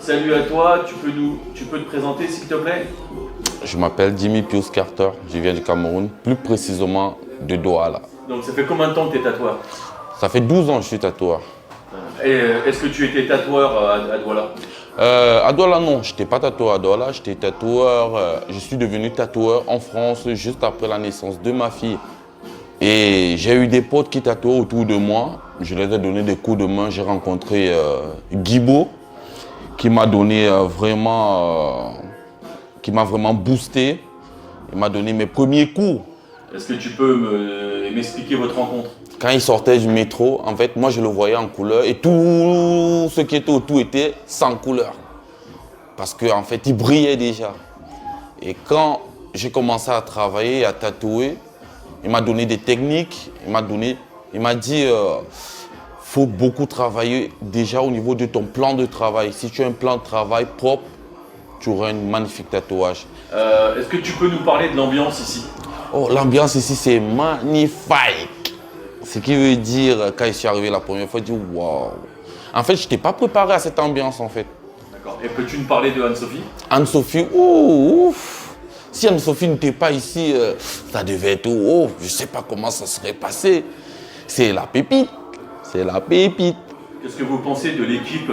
Salut à toi, tu peux te présenter s'il te plaît? Je m'appelle Jimmy Pius Carter, je viens du Cameroun, plus précisément de Douala. Donc ça fait combien de temps que tu es tatoueur? Ça fait 12 ans que je suis tatoueur. Et est-ce que tu étais tatoueur à Douala? À Douala, non, je n'étais pas tatoueur à Douala, j'étais tatoueur, je suis devenu tatoueur en France juste après la naissance de ma fille. Et j'ai eu des potes qui tatouaient autour de moi, je leur ai donné des coups de main, j'ai rencontré Guibo, qui m'a donné qui m'a vraiment boosté. Il m'a donné mes premiers cours. Est-ce que tu peux m'expliquer votre rencontre? Quand il sortait du métro, en fait, moi je le voyais en couleur et tout ce qui était autour était sans couleur. Parce qu'en fait, il brillait déjà. Et quand j'ai commencé à travailler, à tatouer, il m'a donné des techniques, il m'a dit faut beaucoup travailler déjà au niveau de ton plan de travail. Si tu as un plan de travail propre, tu auras un magnifique tatouage. Est-ce que tu peux nous parler de l'ambiance ici? Oh, l'ambiance ici, c'est magnifique. Ce qui veut dire, quand je suis arrivé la première fois, je dis waouh. En fait, je n'étais pas préparé à cette ambiance en fait. D'accord. Et peux-tu nous parler de Anne-Sophie? Anne-Sophie, ouf. Si Anne-Sophie n'était pas ici, ça devait être ouf. Je ne sais pas comment ça serait passé. C'est la pépite. C'est la pépite. Qu'est-ce que vous pensez de l'équipe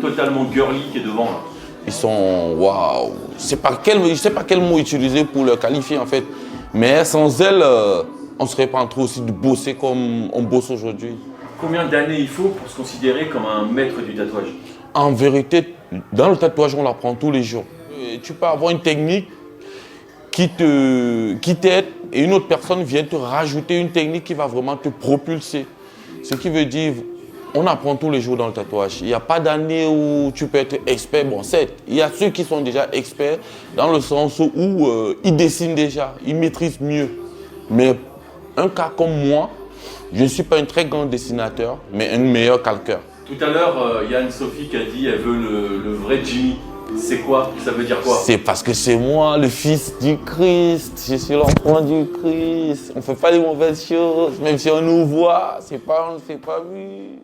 totalement girly qui est devant là? Ils sont waouh. Je ne sais pas quel mot utiliser pour le qualifier en fait. Mais sans elle, on ne serait pas en train aussi de bosser comme on bosse aujourd'hui. Combien d'années il faut pour se considérer comme un maître du tatouage? En vérité, dans le tatouage, on l'apprend tous les jours. Et tu peux avoir une technique qui t'aide et une autre personne vient te rajouter une technique qui va vraiment te propulser. Ce qui veut dire, on apprend tous les jours dans le tatouage. Il n'y a pas d'année où tu peux être expert. Bon, certes, il y a ceux qui sont déjà experts dans le sens où ils dessinent déjà, ils maîtrisent mieux. Mais un cas comme moi, je ne suis pas un très grand dessinateur, mais un meilleur calqueur. Tout à l'heure, il y a Anne-Sophie qui a dit qu'elle veut le vrai Jimmy. C'est quoi? Ça veut dire quoi? C'est parce que c'est moi, le fils du Christ. Je suis l'enfant du Christ. On ne fait pas les mauvaises choses. Même si on nous voit, on ne s'est pas vu.